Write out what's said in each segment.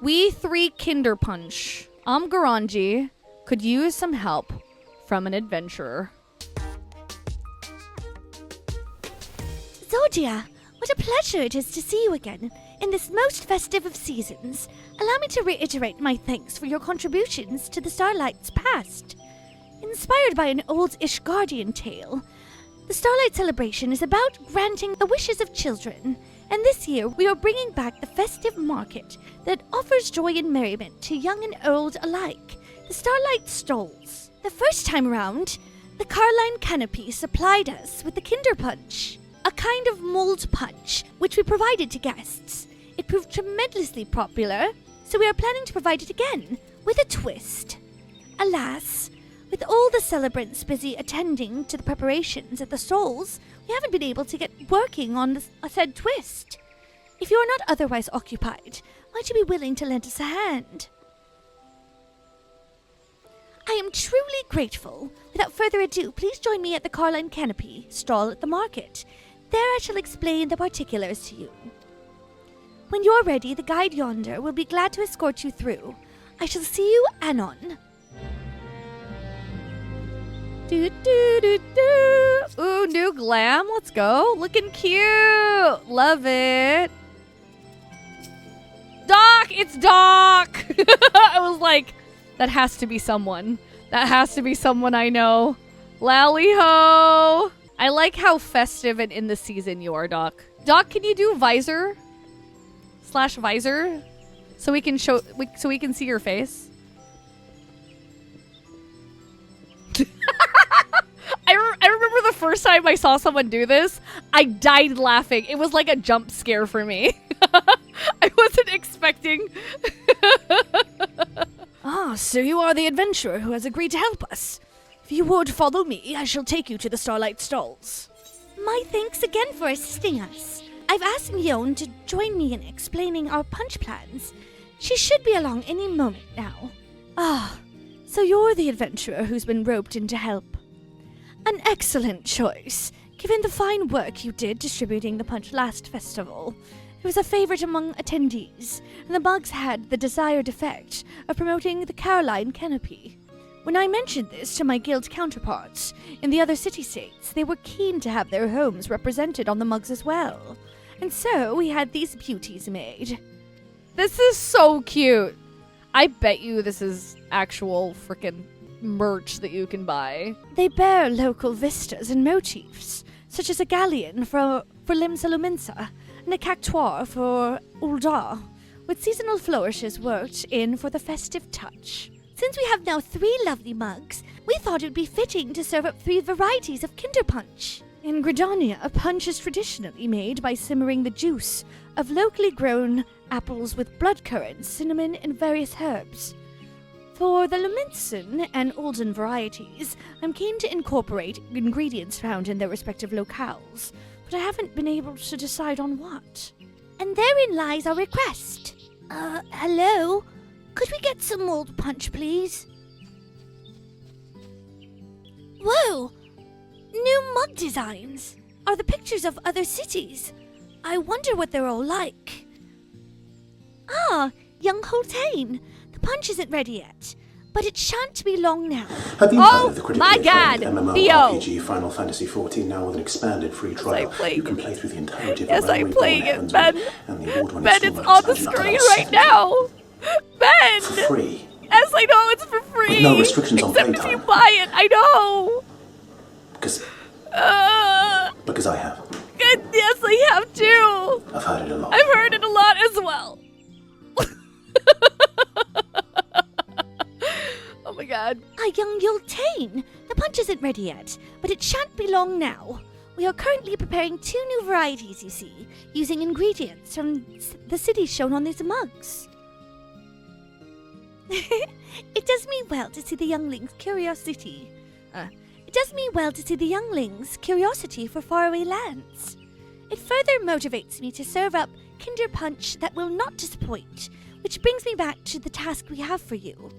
We three Kinder Punch. Garanji could use some help from an adventurer. Zordia, what a pleasure it is to see you again in this most festive of seasons. Allow me to reiterate my thanks for your contributions to the Starlight's past. Inspired by an old Ishgardian tale, the Starlight celebration is about granting the wishes of children, and this year we are bringing back the festive market that offers joy and merriment to young and old alike, the Starlight Stalls. The first time around, the Carline Canopy supplied us with the Kinder Punch, a kind of mulled punch which we provided to guests. It proved tremendously popular, so we are planning to provide it again, with a twist. Alas, with all the celebrants busy attending to the preparations at the stalls, we haven't been able to get working on a said twist. If you are not otherwise occupied, might you be willing to lend us a hand? I am truly grateful. Without further ado, please join me at the Carline Canopy stall at the market. There I shall explain the particulars to you. When you're ready, the guide yonder will be glad to escort you through. I shall see you anon. Ooh, new glam. Let's go. Looking cute. Love it. Doc! It's Doc! I was like, that has to be someone. That has to be someone I know. Lally-ho! I like how festive and in the season you are, Doc. Doc, can you do visor? / visor? So we can so we can see your face? I remember the first time I saw someone do this, I died laughing. It was like a jump scare for me. I wasn't expecting. So you are the adventurer who has agreed to help us. If you would follow me, I shall take you to the Starlight Stalls. My thanks again for assisting us. I've asked Mion to join me in explaining our punch plans. She should be along any moment now. So you're the adventurer who's been roped in to help. An excellent choice, given the fine work you did distributing the punch last festival. It was a favorite among attendees, and the mugs had the desired effect of promoting the Carline Canopy. When I mentioned this to my guild counterparts in the other city-states, they were keen to have their homes represented on the mugs as well. And so we had these beauties made. This is so cute. I bet you this is actual frickin' merch that you can buy. They bear local vistas and motifs, such as a galleon for Limsa Luminsa and a cactuar for Uldar, with seasonal flourishes worked in for the festive touch. Since we have now 3 lovely mugs, we thought it would be fitting to serve up 3 varieties of Kinder Punch. In Gridania, punch is traditionally made by simmering the juice of locally grown apples with bloodcurrants, cinnamon, and various herbs. For the Luminson and Olden varieties, I'm keen to incorporate ingredients found in their respective locales, but I haven't been able to decide on what. And therein lies our request. Hello? Could we get some mulled punch, please? Whoa! New mug designs! Are the pictures of other cities? I wonder what they're all like. Young Holtain. The punch isn't ready yet, but it shan't be long now. Have you heard of the critically my God, acclaimed MMORPG Final Fantasy XIV now with an expanded free trial? You can play through the entirety of the I'm playing it, Ben. And the award-winning Ben, it's on the screen right now. Ben! For free. Yes, I know, it's for free. With no restrictions on Except playtime. if you buy it, I know. Because I have. Yes, I have too. I've heard it a lot. I've heard it a lot as well. Oh my God. Young Yultain. The punch isn't ready yet, but it shan't be long now. We are currently preparing 2 new varieties, you see, using ingredients from the cities shown on these mugs. It does me well to see the younglings' curiosity. It does me well to see the younglings' curiosity for faraway lands. It further motivates me to serve up Kinder Punch that will not disappoint, which brings me back to the task we have for you.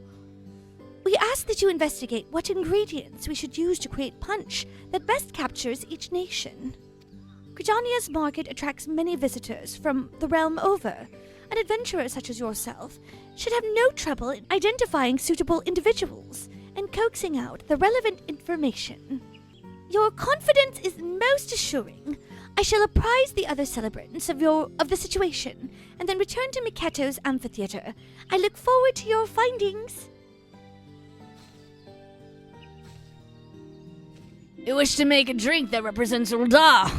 We ask that you investigate what ingredients we should use to create punch that best captures each nation. Gridania's market attracts many visitors from the realm over. an adventurer such as yourself should have no trouble in identifying suitable individuals and coaxing out the relevant information. Your confidence is most assuring. I shall apprise the other celebrants of the situation, and then return to Miketo's amphitheater. I look forward to your findings. You wish to make a drink that represents Ul'dah.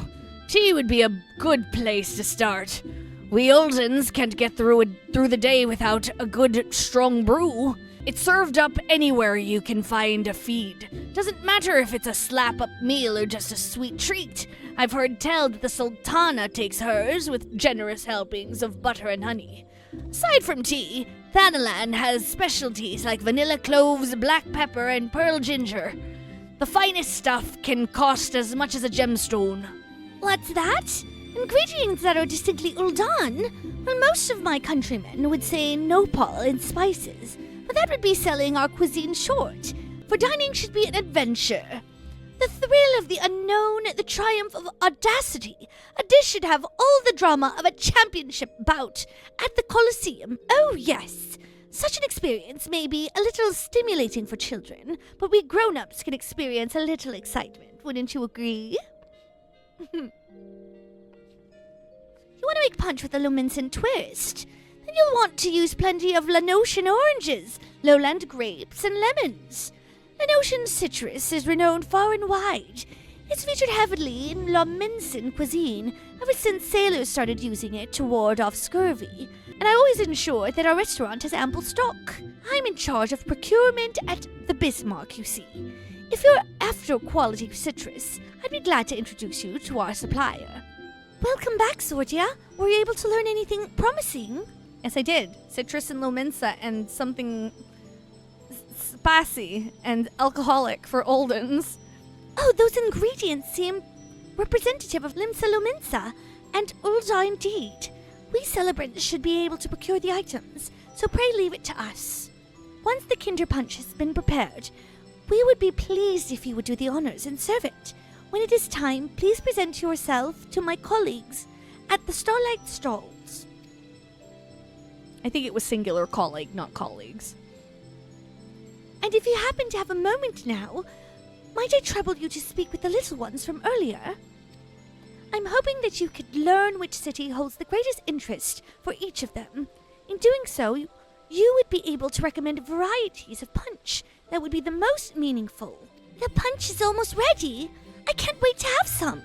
Tea would be a good place to start. We Uldens can't get through the day without a good, strong brew. It's served up anywhere you can find a feed. Doesn't matter if it's a slap-up meal or just a sweet treat. I've heard tell that the Sultana takes hers with generous helpings of butter and honey. Aside from tea, Thanalan has specialties like vanilla cloves, black pepper, and pearl ginger. The finest stuff can cost as much as a gemstone. What's that? Ingredients that are distinctly Ul'dan? Well, most of my countrymen would say nopal and spices, but that would be selling our cuisine short. For dining should be an adventure. The thrill of the unknown, the triumph of audacity. A dish should have all the drama of a championship bout at the Colosseum. Oh, yes. Such an experience may be a little stimulating for children, but we grown-ups can experience a little excitement. Wouldn't you agree? You want to make punch with a Luminson twist? Then you'll want to use plenty of Lanosian oranges, lowland grapes, and lemons. Lanosian citrus is renowned far and wide. It's featured heavily in Luminson cuisine ever since sailors started using it to ward off scurvy. And I always ensure that our restaurant has ample stock. I'm in charge of procurement at the Bismarck, you see. If you're after quality citrus, I'd be glad to introduce you to our supplier. Welcome back, Sordia. Were you able to learn anything promising? Yes, I did. Citrus and Lominsa and something spicy and alcoholic for Oldens. Oh, those ingredients seem representative of Limsa Lominsa and Ul'dah indeed. We celebrants should be able to procure the items, so pray leave it to us. Once the Kinder Punch has been prepared, we would be pleased if you would do the honors and serve it. When it is time, please present yourself to my colleagues at the Starlight stalls. I think it was singular colleague, not colleagues. And if you happen to have a moment now, might I trouble you to speak with the little ones from earlier? I'm hoping that you could learn which city holds the greatest interest for each of them. In doing so, you would be able to recommend varieties of punch that would be the most meaningful. The punch is almost ready. I can't wait to have some.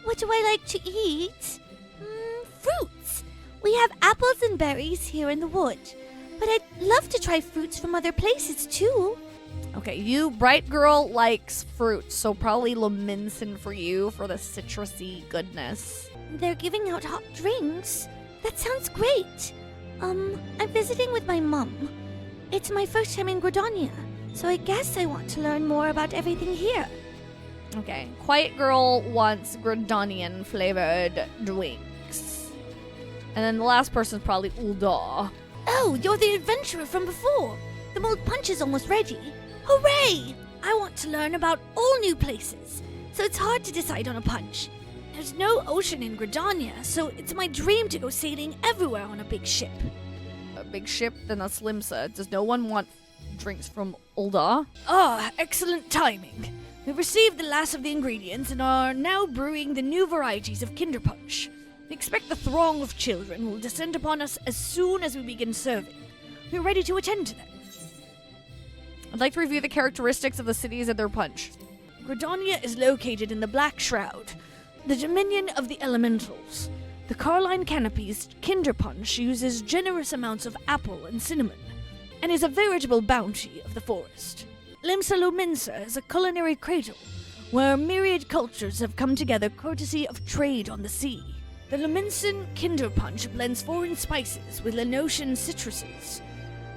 What do I like to eat? Fruits. We have apples and berries here in the wood, but I'd love to try fruits from other places too. Okay, you bright girl likes fruits, so probably Lominson for you for the citrusy goodness. They're giving out hot drinks. That sounds great. I'm visiting with my mum. It's my first time in Gridania, so I guess I want to learn more about everything here. Okay, quiet girl wants Gridanian flavored drinks. And then the last person's probably Ul'dah. Oh, you're the adventurer from before. The mold punch is almost ready. Hooray! I want to learn about all new places, so it's hard to decide on a punch. There's no ocean in Gridania, so it's my dream to go sailing everywhere on a big ship. A big ship? Then that's Limsa. Does no one want drinks from Ul'dah? Ah, excellent timing. We've received the last of the ingredients and are now brewing the new varieties of Kinder Punch. We expect the throng of children will descend upon us as soon as we begin serving. We're ready to attend to them. I'd like to review the characteristics of the cities and their punch. Gridania is located in the Black Shroud, the dominion of the elementals. The Carline Canopy's Kinder Punch uses generous amounts of apple and cinnamon, and is a veritable bounty of the forest. Limsa Lominsa is a culinary cradle, where myriad cultures have come together courtesy of trade on the sea. The Lominsan Kinder Punch blends foreign spices with Lanosian citruses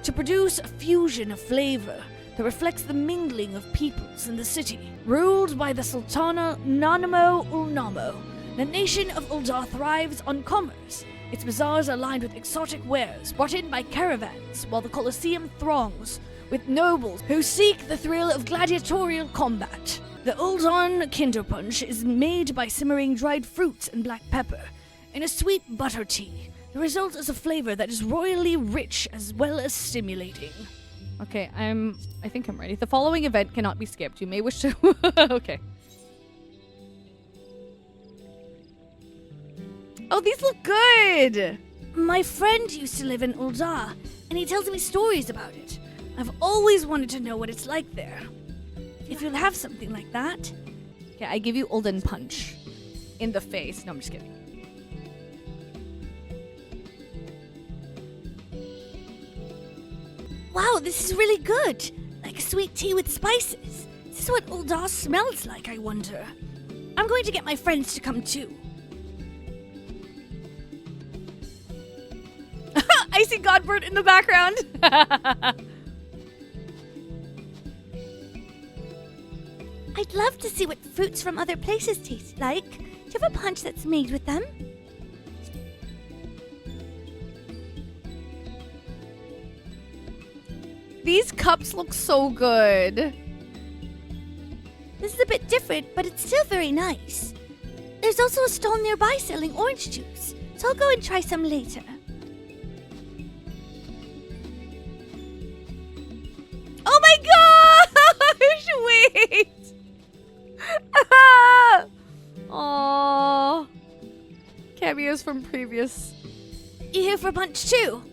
to produce a fusion of flavor that reflects the mingling of peoples in the city. Ruled by the Sultana Nanamo Ulnamo, the nation of Ul'dah thrives on commerce. Its bazaars are lined with exotic wares brought in by caravans, while the Colosseum throngs with nobles who seek the thrill of gladiatorial combat. The Ul'dan Kinder Punch is made by simmering dried fruits and black pepper in a sweet butter tea The result is a flavor that is royally rich as well as stimulating. Okay, I think I'm ready. The following event cannot be skipped. You may wish to... Okay. Oh, these look good! My friend used to live in Ul'dah, and he tells me stories about it. I've always wanted to know what it's like there. If you'll have something like that. Okay, I give you Ulden Punch. In the face. No, I'm just kidding. Wow, this is really good. Like a sweet tea with spices. This is what Ul'dah smells like, I wonder. I'm going to get my friends to come too. I see Godbert in the background. I'd love to see what fruits from other places taste like. Do you have a punch that's made with them? These cups look so good. This is a bit different, but it's still very nice. There's also a stall nearby selling orange juice, so I'll go and try some later. Oh my gosh! Wait! Aww. Cameos from previous. You here for a punch too?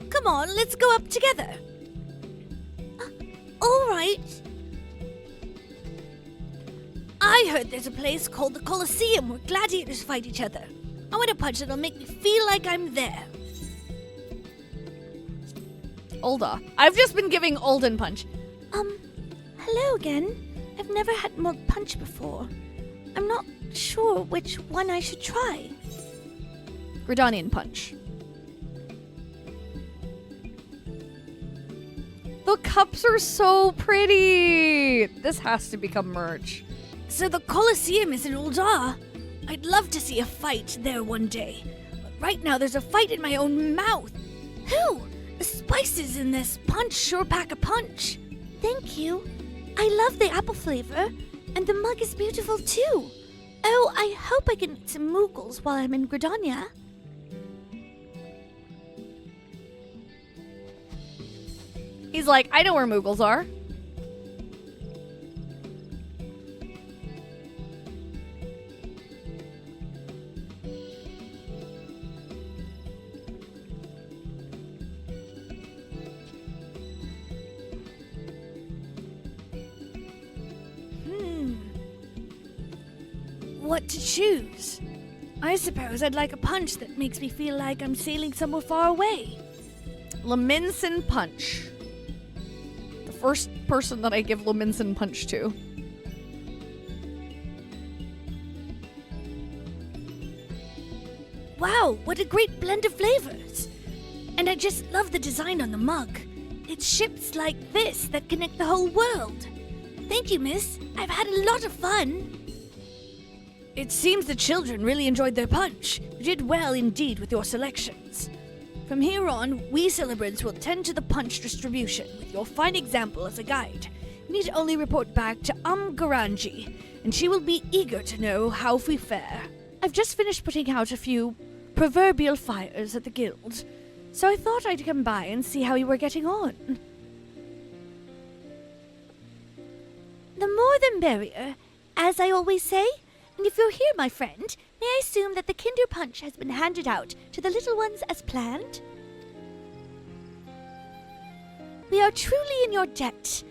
Come on, let's go up together. All right. I heard there's a place called the Colosseum where gladiators fight each other. I want a punch that'll make me feel like I'm there. Ul'dah. I've just been giving Ulden Punch. Hello again. I've never had mulled punch before. I'm not sure which one I should try. Gridanian Punch. The cups are so pretty. This has to become merch. So the Colosseum is in Ul'dah. I'd love to see a fight there one day. But right now there's a fight in my own mouth. Whew! The spices in this punch sure pack a punch. Thank you. I love the apple flavor, and the mug is beautiful too. Oh, I hope I can eat some Moogles while I'm in Gridania. He's like, I know where Moogles are. What to choose? I suppose I'd like a punch that makes me feel like I'm sailing somewhere far away. Leminson Punch. The first person that I give Leminson Punch to. Wow, what a great blend of flavors! And I just love the design on the mug. It's ships like this that connect the whole world. Thank you, miss. I've had a lot of fun. It seems the children really enjoyed their punch. You did well indeed with your selections. From here on, we celebrants will tend to the punch distribution with your fine example as a guide. You need only report back to Garanji, and she will be eager to know how we fare. I've just finished putting out a few proverbial fires at the guild, so I thought I'd come by and see how you were getting on. The more the merrier, as I always say. And if you're here, my friend, may I assume that the Kinder Punch has been handed out to the little ones as planned? We are truly in your debt.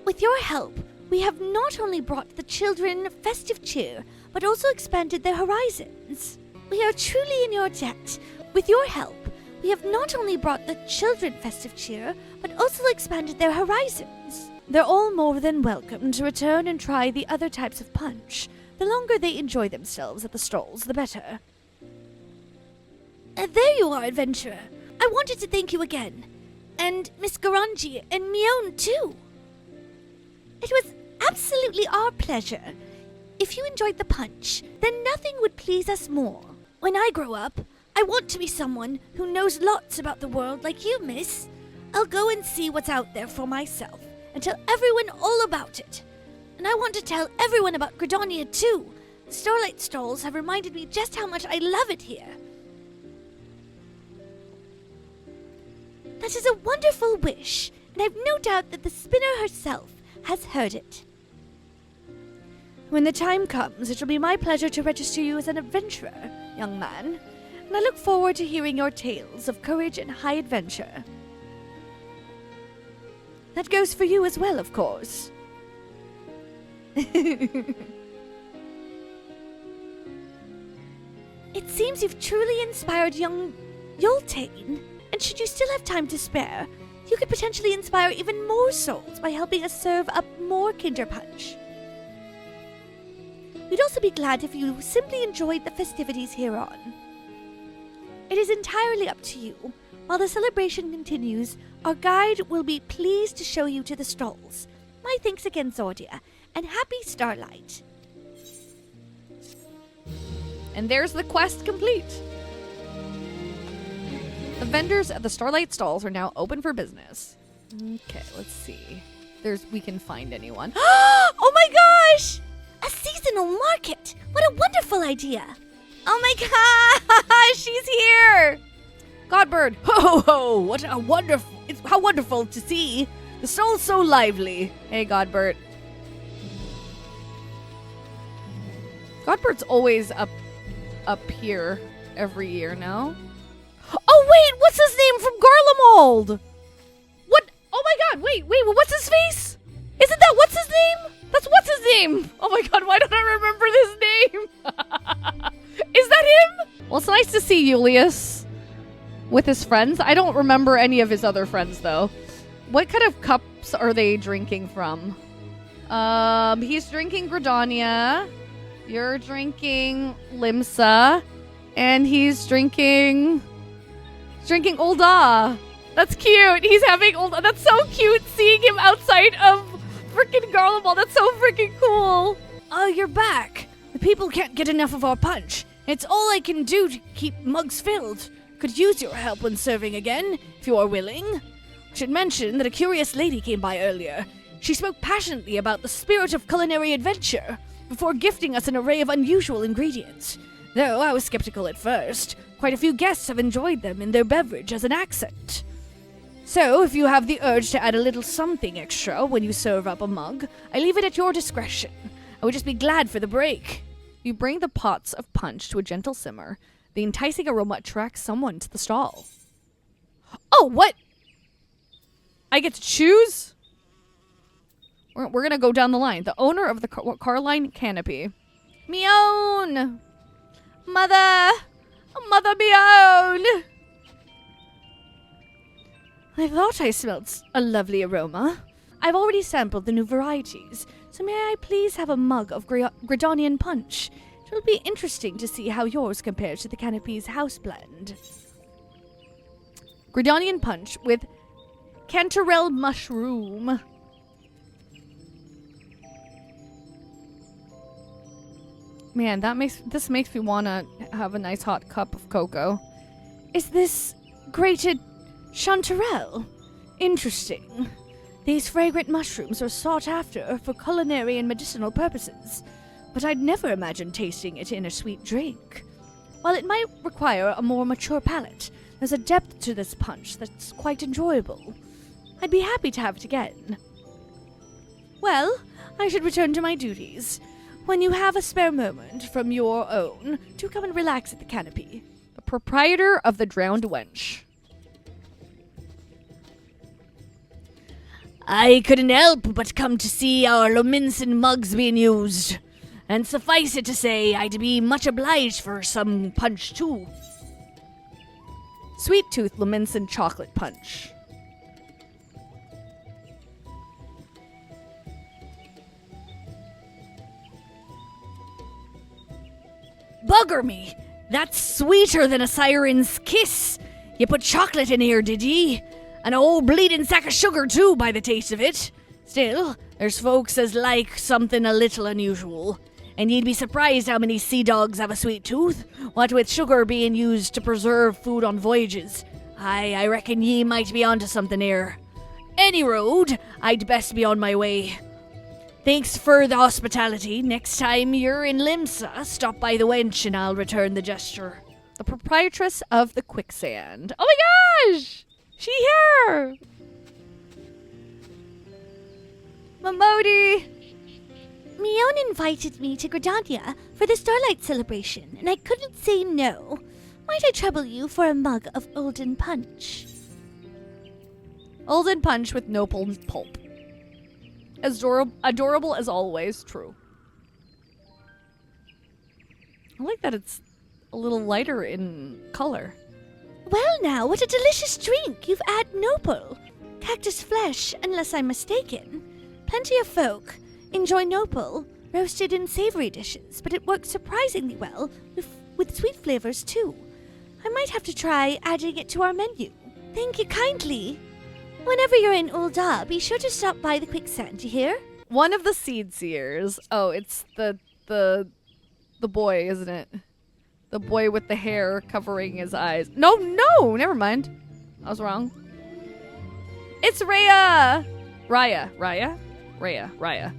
With your help, we have not only brought the children festive cheer, but also expanded their horizons. We are truly in your debt. With your help, we have not only brought the children festive cheer, but also expanded their horizons. They're all more than welcome to return and try the other types of punch. The longer they enjoy themselves at the stalls, the better. There you are, adventurer. I wanted to thank you again. And Miss Garanji and Mione, too. It was absolutely our pleasure. If you enjoyed the punch, then nothing would please us more. When I grow up, I want to be someone who knows lots about the world like you, miss. I'll go and see what's out there for myself and tell everyone all about it. And I want to tell everyone about Gridania, too. The Starlight stalls have reminded me just how much I love it here. That is a wonderful wish, and I've no doubt that the spinner herself has heard it. When the time comes, it will be my pleasure to register you as an adventurer, young man, and I look forward to hearing your tales of courage and high adventure. That goes for you as well, of course. It seems you've truly inspired young Yultane, and should you still have time to spare, you could potentially inspire even more souls by helping us serve up more Kinderpunch. We'd also be glad if you simply enjoyed the festivities hereon. It is entirely up to you. While the celebration continues, our guide will be pleased to show you to the stalls. My thanks again, Zordia, and happy Starlight. And there's the quest complete. The vendors at the Starlight stalls are now open for business. Okay, let's see. We can find anyone. Oh my gosh! A seasonal market! What a wonderful idea! Oh my gosh, she's here! Godbird, ho ho! How wonderful to see! The stall's so lively. Hey, Godbert. Godbert's always up here every year now. Oh wait, what's his name from Garlemald? What? Oh my God! Wait, what's his face? Isn't that what's his name? That's what's his name? Oh my God, why don't I remember this name? Is that him? Well, it's nice to see Julius with his friends. I don't remember any of his other friends, though. What kind of cups are they drinking from? He's drinking Gridania. You're drinking Limsa. And he's drinking Ulda. That's cute. He's having Ulda. That's so cute seeing him outside of freaking Garlemald. That's so freaking cool. Oh, you're back. The people can't get enough of our punch. It's all I can do to keep mugs filled. Could use your help when serving again, if you are willing. I should mention that a curious lady came by earlier. She spoke passionately about the spirit of culinary adventure before gifting us an array of unusual ingredients. Though I was skeptical at first, quite a few guests have enjoyed them in their beverage as an accent. So, if you have the urge to add a little something extra when you serve up a mug, I leave it at your discretion. I would just be glad for the break. You bring the pots of punch to a gentle simmer. The enticing aroma attracts someone to the stall. Oh, what? I get to choose? We're going to go down the line. The owner of the Carline Canopy. Me own! Mother me own! I thought I smelled a lovely aroma. I've already sampled the new varieties, so may I please have a mug of Gridanian punch? It will be interesting to see how yours compares to the Canopy's house blend. Gridanian punch with cantarell mushroom. Man, this makes me want to have a nice hot cup of cocoa. Is this grated chanterelle? Interesting. These fragrant mushrooms are sought after for culinary and medicinal purposes, but I'd never imagine tasting it in a sweet drink. While it might require a more mature palate, there's a depth to this punch that's quite enjoyable. I'd be happy to have it again. Well, I should return to my duties. When you have a spare moment from your own, do come and relax at the Canopy. The proprietor of the Drowned Wench. I couldn't help but come to see our Lominson mugs being used. And suffice it to say, I'd be much obliged for some punch too. Sweet Tooth Lominson Chocolate Punch. Bugger me! That's sweeter than a siren's kiss! You put chocolate in here, did ye? And a whole bleeding sack of sugar, too, by the taste of it. Still, there's folks as like something a little unusual. And you'd be surprised how many sea dogs have a sweet tooth, what with sugar being used to preserve food on voyages. I reckon ye might be onto something here. Any road, I'd best be on my way. Thanks for the hospitality. Next time you're in Limsa, stop by the wench and I'll return the gesture. The proprietress of the Quicksand. Oh my gosh! She here! Momodi! Mion invited me to Gridania for the Starlight celebration, and I couldn't say no. Might I trouble you for a mug of Olden Punch? Olden Punch with nopal pulp. Adorable as always, true. I like that it's a little lighter in color. Well now, what a delicious drink! You've add nopal. Cactus flesh, unless I'm mistaken. Plenty of folk enjoy nopal, roasted in savory dishes, but it works surprisingly well with sweet flavors too. I might have to try adding it to our menu. Thank you kindly. Whenever you're in Ul'dah, be sure to stop by the quicksand, you hear? One of the seed seers. Oh, it's the boy, isn't it? The boy with the hair covering his eyes. No, never mind. I was wrong. It's Raya. Raya.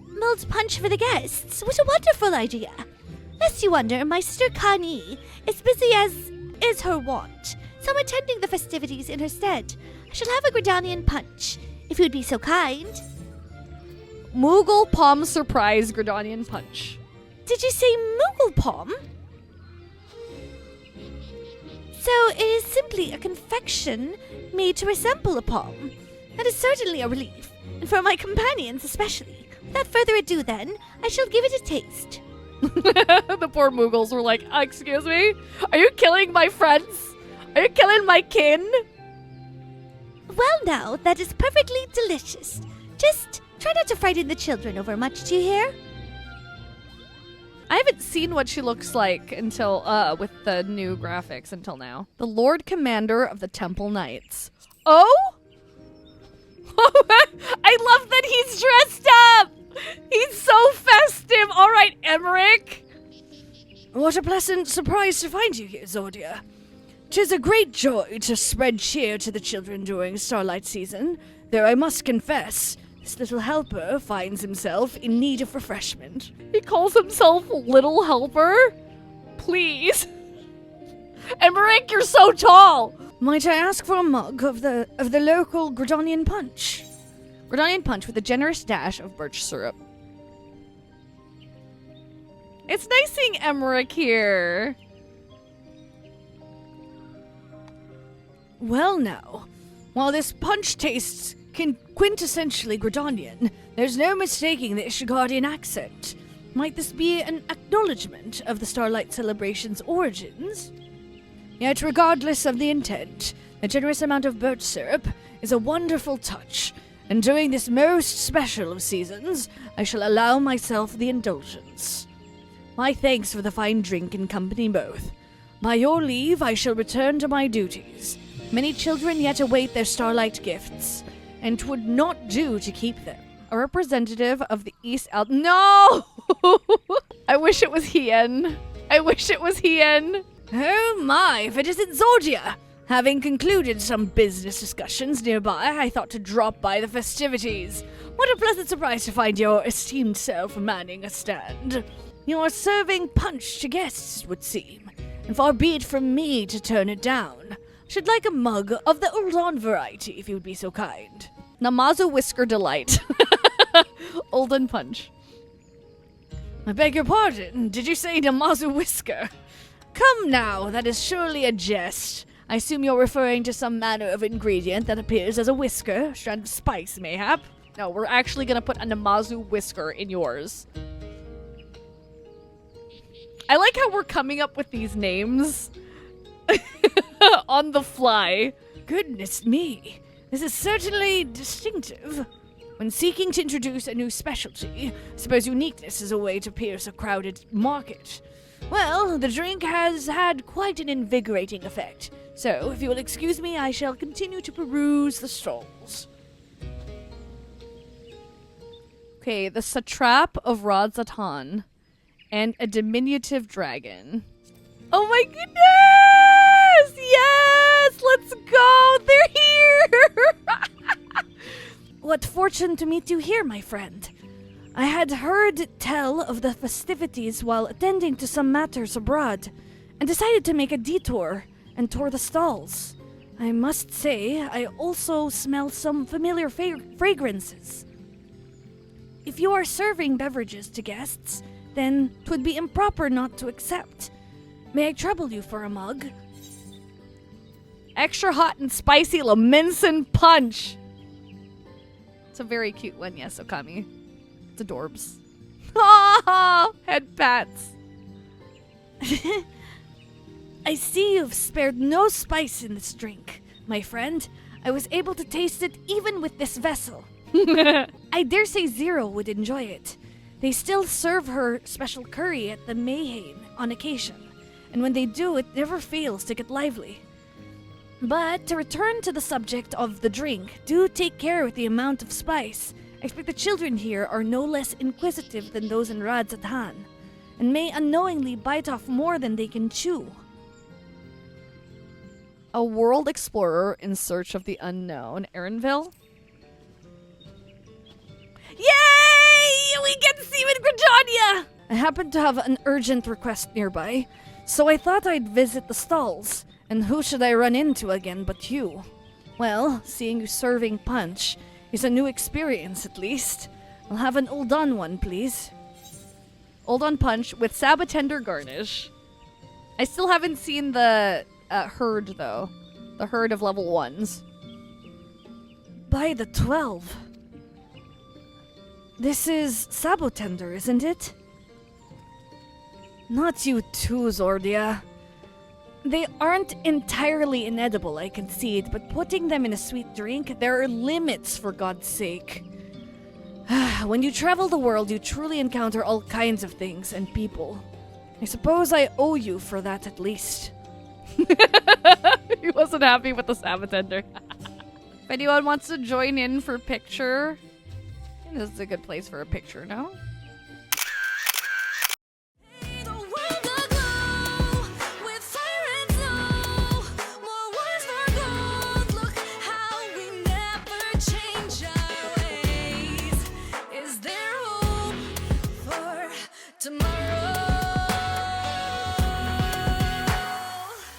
Mulled punch for the guests. What a wonderful idea. Lest you wonder, my sister Kani is busy as is her wont, so I'm attending the festivities in her stead. I shall have a Gridanian punch, if you'd be so kind. Moogle Palm Surprise Gridanian Punch. Did you say Moogle Palm? So it is simply a confection made to resemble a palm. That is certainly a relief, and for my companions especially. Without further ado then, I shall give it a taste. The poor Moogles were like, excuse me? Are you killing my friends? Are you killing my kin? Well now, that is perfectly delicious. Just try not to frighten the children over much, do you hear? I haven't seen what she looks like until, with the new graphics until now. The Lord Commander of the Temple Knights. Oh? I love that he's dressed up! He's so festive! Alright, Emmerich! What a pleasant surprise to find you here, Zordia. 'Tis a great joy to spread cheer to the children during Starlight season, though I must confess, this little helper finds himself in need of refreshment. He calls himself Little Helper? Please. Emmerich, you're so tall! Might I ask for a mug of the local Gridanian punch? Gridanian punch with a generous dash of birch syrup. It's nice seeing Emmerich here. Well now, while this punch tastes quintessentially Gridanian, there's no mistaking the Ishigardian accent. Might this be an acknowledgement of the Starlight celebration's origins? Yet regardless of the intent, the generous amount of birch syrup is a wonderful touch, and during this most special of seasons, I shall allow myself the indulgence. My thanks for the fine drink and company both. By your leave, I shall return to my duties. Many children yet await their Starlight gifts, and 'twould not do to keep them. A representative of the East No! I wish it was Hien. Oh my, if it isn't Zordia! Having concluded some business discussions nearby, I thought to drop by the festivities. What a pleasant surprise to find your esteemed self manning a stand. You are serving punch to guests, it would seem, and far be it from me to turn it down. Should like a mug of the Ul'dah variety, if you would be so kind. Namazu Whisker Delight. Olden Punch. I beg your pardon, did you say Namazu Whisker? Come now, that is surely a jest. I assume you're referring to some manner of ingredient that appears as a whisker, a strand of spice, mayhap? No, we're actually gonna put a Namazu Whisker in yours. I like how we're coming up with these names on the fly. Goodness me, this is certainly distinctive. When seeking to introduce a new specialty, I suppose uniqueness is a way to pierce a crowded market. Well, the drink has had quite an invigorating effect, so if you will excuse me, I shall continue to peruse the stalls. Okay, the Satrap of Radzatan and a diminutive dragon. Oh my goodness! Yes! Let's go! They're here! What fortune to meet you here, my friend. I had heard tell of the festivities while attending to some matters abroad, and decided to make a detour and tour the stalls. I must say, I also smell some familiar fragrances. If you are serving beverages to guests, then 'twould be improper not to accept. May I trouble you for a mug? Extra hot and spicy Lemonson punch. It's a very cute one, yes, Okami. It's adorbs. Oh, head pats. I see you've spared no spice in this drink, my friend. I was able to taste it even with this vessel. I dare say Zero would enjoy it. They still serve her special curry at the Mayhain on occasion, and when they do, it never fails to get lively. But to return to the subject of the drink, do take care with the amount of spice. I expect the children here are no less inquisitive than those in Radzatan, and may unknowingly bite off more than they can chew. A world explorer in search of the unknown. Erinville? Yay! We get to see Gridania! I happen to have an urgent request nearby, so I thought I'd visit the stalls. And who should I run into again but you? Well, seeing you serving punch is a new experience at least. I'll have an Old On one, please. Old On punch with Sabatender garnish. I still haven't seen the herd, though. The herd of level 1s. By the 12. This is Sabotender, isn't it? Not you too, Zordia. They aren't entirely inedible, I concede, but putting them in a sweet drink, there are limits, for God's sake. When you travel the world, you truly encounter all kinds of things and people. I suppose I owe you for that at least. He wasn't happy with the Sabatender. If anyone wants to join in for picture, I think this is a good place for a picture, no? Tomorrow